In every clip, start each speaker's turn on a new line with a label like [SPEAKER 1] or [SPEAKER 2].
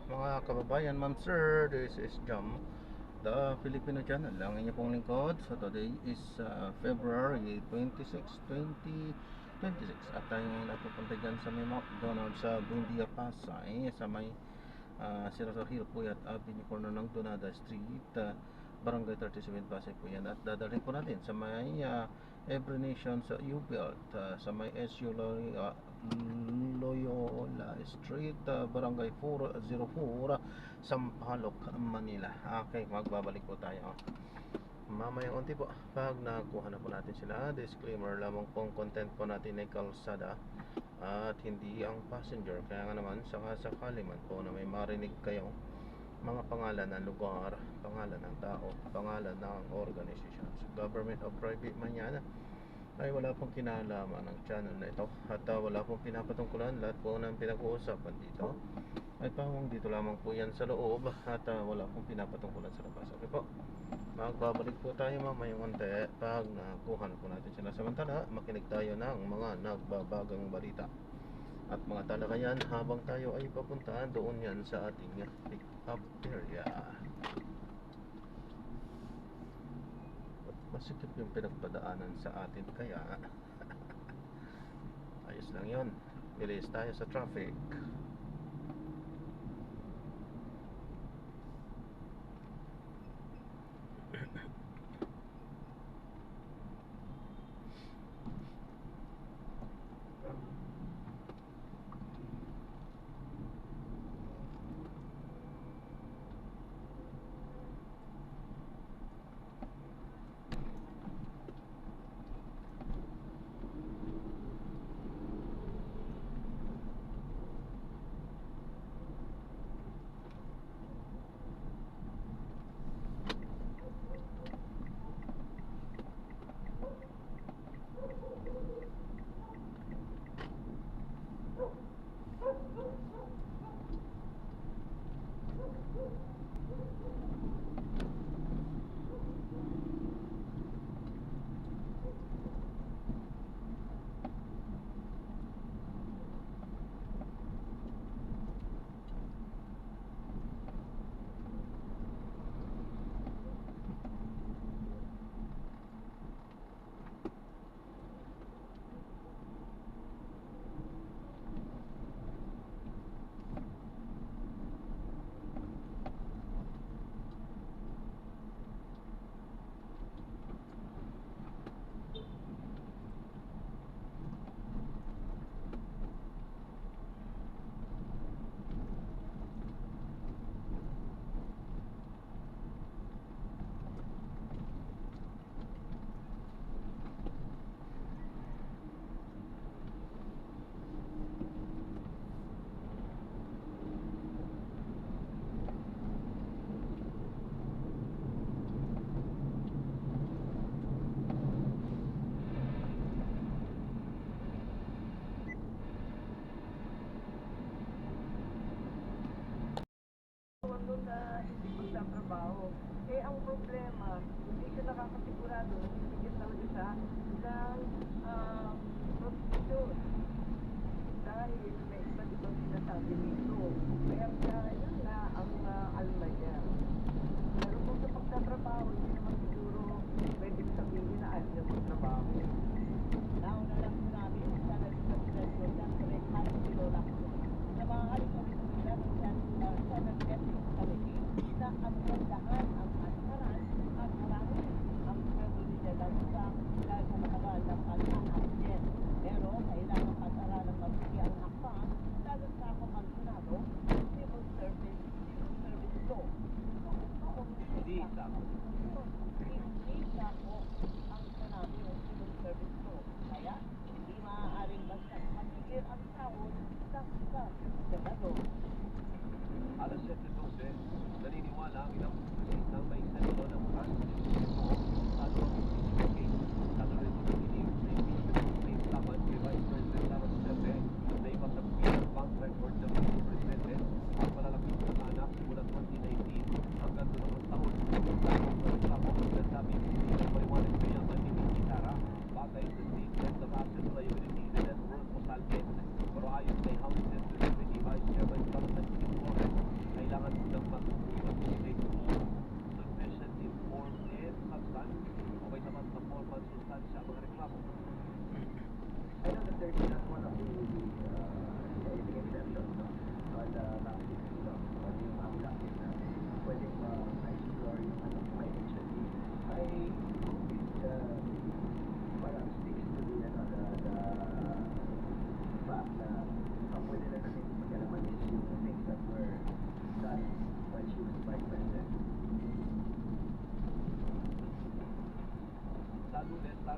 [SPEAKER 1] mga kababayan, ma'am sir, this is Jam, the Filipino channel. Ang inyong pong lingkod. So today is February 26, 2026. At tayo ngayon napupunta dyan sa may McDonald's sa Buendia, Pasay, sa may Sierra Hill Puyat Avenue, corner ng Donada Street, Barangay 37, Pasay po yan. At dadalhin po natin sa may Every Nation sa U-Belt, sa may SU Loyola Street, Barangay 404, Sampaloc, Manila. Okay, magbabalik po tayo mamayang unti po pag nakuha na po natin sila. Disclaimer lamang pong content po natin ay kalsada at hindi ang passenger. Kaya nga naman sakasakali man po na may marinig kayong mga pangalan ng lugar, pangalan ng tao, pangalan ng organizations, government o private man yan, ay wala pong kinalaman ng channel na ito. At wala pong pinapatungkulan. Lahat po ng pinag-uusapan dito ay pawang dito lamang po yan sa loob. At wala pong pinapatungkulan sa labas. Okay po, magbabalik po tayo mamayang unti pag nakuha na po natin sila. Samantala, makinig tayo ng mga nagbabagang balita at mga talakayan habang tayo ay papuntaan doon yan sa ating pick up area. Masikip yung pinagpadaanan sa atin, kaya ayos lang yun, bilis tayo sa traffic.
[SPEAKER 2] Na hindi magtatrabaho. Eh, ang problema, hindi siya nakakasigurado na bibigyan talaga siya ng protection. Dahil may iba't ibang sinasabi nito. Kaya yun na ang alma niya. Pero kung sa pagtatrabaho, hindi naman siguro pwede sabihin na ayaw niya magtrabaho.
[SPEAKER 3] Nauna lang po namin sa nagsasabi ng Rekhan Pilola na mga kalikawin nila sa nag-testing committee na ang gandahan ang ansaran at marami ang nagdidala dahil sa matagal ng pag-aaksin. Pero kailangan pag-aralan mabuti ang hakbang lalo sa kumansunado civil service law. Hindi ako ang sanabi ng civil service law. Kaya hindi maaaring basta matigil ang sahod sa senador.
[SPEAKER 4] Alas 7:12, naniniwala ang ilang pulis ng may senador ng Muran ito sa Lord case. Lalo rin ito iniwas na impeachment na islaman kay Vice President Sara Duterte na ipasapin ang bank record ng Presidente ang malalapit na anak mula 2019 hanggang 2 taon. Dahil ang sinasabi hindi na maliwanag kayaman ni Miki Sara batay sa statement of asset liability na net worth o salvent. Pero ayon kay House Senate Deputy Vice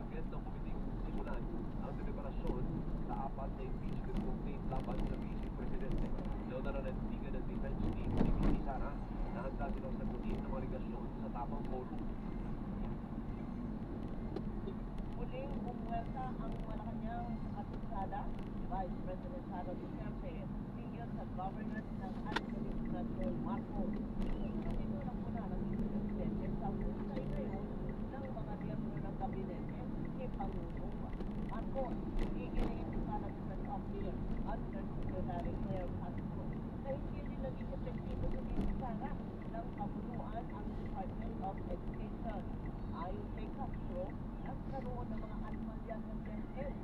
[SPEAKER 4] target ng komiting simulan ang deliberasyon sa apat na impeachment complaint laban sa Vice Presidente. Nauna na nandigan ng defense team ni VP Sara na handa silang sagutin ng mga aligasyon sa tamang forum.
[SPEAKER 3] Muling bumuwerta ang Malacanang akusada si Vice President Sara Duterte hinggil sa governance ng Administrasyon Marcos. Susunod ito ng puna ng Presidente sa husay ngayon ng mga miyembro ng kabinete ni Pangulong Marcos. Iginiin sa Defense Officer Undersecretary Claire Castro na hindi nila epektibo sa Sara ng pamunuan ang Department of Education. Ayon kay Castro, nagkaroon ng mga anomalya sa DepEd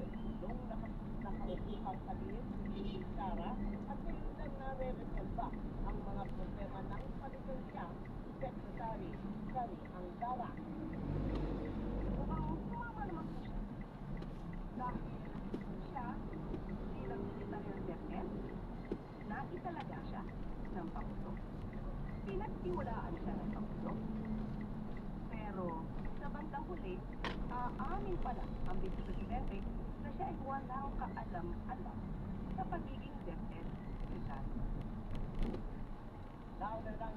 [SPEAKER 3] noong nakaupuhang kalihim si Sara at ngayon lang nare-resolva ang mga problema ng palisensya Secretary Sari Angara.
[SPEAKER 2] Mukhang sumama naman po siya. Dahil siya, bilang Secretary ng DepEd, naitalaga siya ng Pangulo. Pinagtiwalaan siya ng Pangulo. Pero sa bandang huli, aamin pala ang Vice Presidente na siya ay walang kaalam-alam sa pagiging DepEd Secretary.
[SPEAKER 3] Nauna lang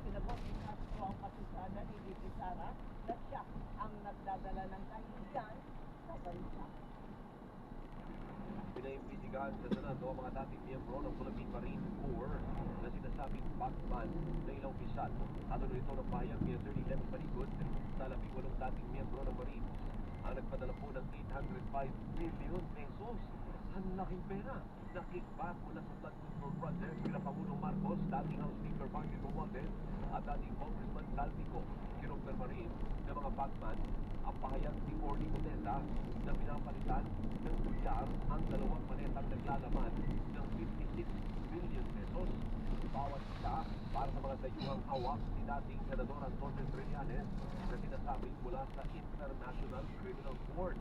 [SPEAKER 3] sinagot ni Castro ang patusada ni VP Sara na siya ang nagdadala ng kahihiyan sa bansa.
[SPEAKER 4] Pinaimbisigahan sa Senado ang mga dating miyembro ng Philippine Marine Corps na sinasabing bagman na ilang opisyal. Ano ito ng payag ni Atty. Lex Maligod sa 18 dating miyembro ng Marine ang nagpadala po ng 805 billion pesos. Ang laking pera na kickback mula sa flood control project sila Pangulong Marcos, dating House Speaker Martin Romualdez at dating Congressman Saltico. Kinumpirma rin ng mga bagman ang pahayag ni Orly Codesa na pinapalitan ng dolyar ang dalawang manetang naglalaman ng 56 billion pesos. Bawat isa para sa mga dayuhang hawak ni dating Senador Antonio Trillanes na sinasabing mula sa International Criminal Court.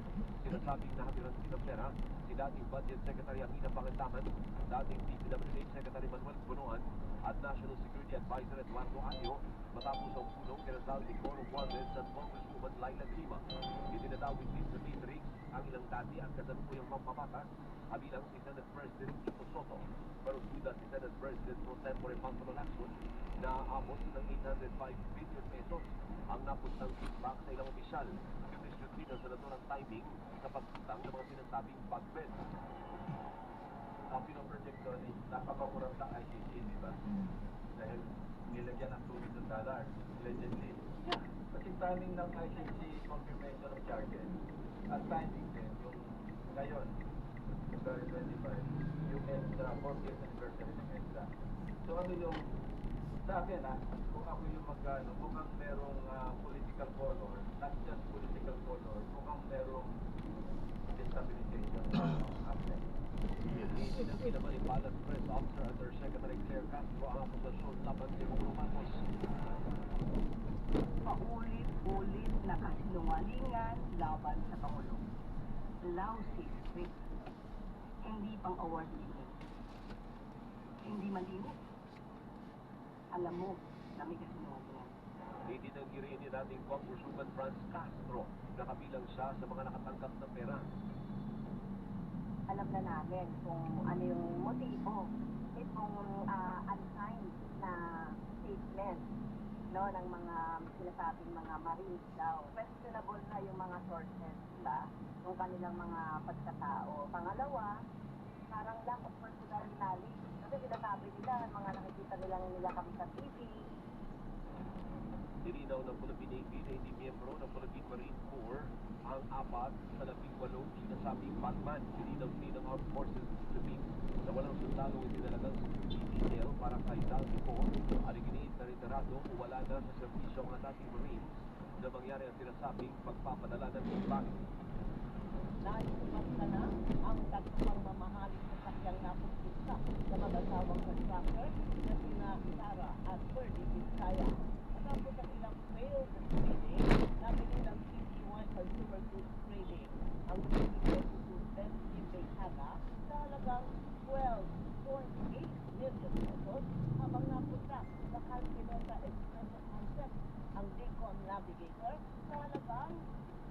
[SPEAKER 4] Sinasabing nakatiran din ng pera si dating Budget Secretary Amina Pangandaman, dating DPWH Secretary Manuel Bonoan at National Security Advisor Eduardo Año matapos ang punong kinasal ni Coro Juarez at Congresswoman Laila Lima. Itinadawit din sa Matrix ang ilang dati at kasalukuyang mampapatas kabilang si Senate President Tito Soto. Pero duda si Senate President Pro Tempore Pangulo Lacson na aabot ng 805 billion pesos ang napuntang feedback sa ilang opisyal. Kinisyon din ang senador ang timing sa pagtutang ng mga sinasabing bagbed.
[SPEAKER 5] Ang pinoproject doon is napakakurap ng ICC, di ba? Dahil nilagyan ng $2 million, allegedly. Yeah. Kasi timing ng ICC confirmation of charges at timing din yung ngayon, February 25, yung EDSA, 40th anniversary ng EDSA. So ano yung, sa akin kung ako yung magkano, mukhang merong political color, not just political color, mukhang merong destabilization happening.
[SPEAKER 4] Hindi naman ipalat Press Officer Undersecretary Claire Castro ang akusasyon laban kay Pangulong Marcos.
[SPEAKER 2] Paulit-ulit na kasinungalingan laban sa Pangulo. Lousy script. Hindi pang award winning. Hindi malinis. Alam mo na may kasinungalingan.
[SPEAKER 4] Itinanggi rin ni dating Congresswoman Franz Castro na kabilang siya sa mga nakatanggap ng pera.
[SPEAKER 6] Alam na namin kung ano yung motibo itong unsigned na statement ng mga sinasabing mga Marines daw. Questionable na yung mga sources, diba? Yung kanilang mga pagkatao. Pangalawa, parang lack of personal knowledge. Kasi sinasabi nila, mga nakikita nila kami sa TV.
[SPEAKER 4] Nilinaw ng Philippine Navy na hindi miyembro ng Philippine Marine Corps ang 4 sa 18 sinasabing bagman. Nilinaw din ng Armed Forces Philippines na walang sundalo itinalagang security detail para kay Daltico. Aliginiit na retirado o wala na sa serbisyo ang mga dating Marines na mangyari ang sinasabing pagpapadala ng feedback.
[SPEAKER 3] Naisumasta na ang tatlong mamahaling sasakyang napuspisa sa mag-asawang contractor na sina Sara at Ferdy Vizcaya. Matapos ang ilang failed trading na ng CCY Consumer Goods Trading. Ang CCY Consumer Ibehada sa halagang 12.8 million pesos habang napunta sa Calcinota Express Concept ang Decon Navigator sa halagang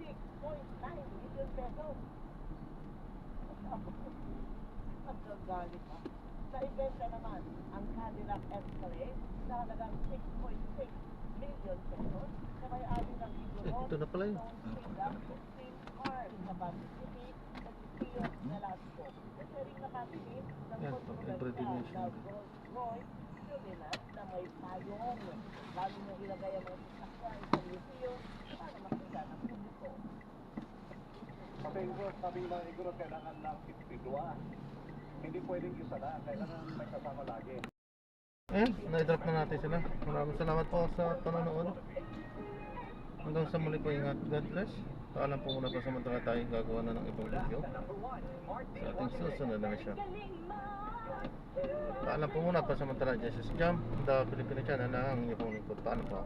[SPEAKER 3] 6.9 million Black Escalade sa halagang 6.6 million pesos sa may-ari ng
[SPEAKER 1] Ito na pala yun.
[SPEAKER 3] Twin Cars sa Pasig City sa Sitio Velasco. Kasi rin nakatinig ng
[SPEAKER 1] Yan,
[SPEAKER 3] kontrobersyal
[SPEAKER 1] everyday
[SPEAKER 3] na Rolls-Royce Jubilant na may payong. Lalo nang ilagay ang mga sasakyan sa museum para makita ng publiko.
[SPEAKER 5] Kasi sabi nila, siguro kailangan ng itidwa. Hindi pwedeng isa na, kailangan may kasama lagi.
[SPEAKER 1] Ayan, na-drop na natin sila. Maraming salamat po sa panonood. Hanggang sa muli po, ingat. God bless. Paalam po muna pa samantala tayo gagawa na ng ibang video sa ating susunod na mission. Paalam po muna pa samantala. This is Jam, the Filipino channel na ang inyong lingkod. Paalam po.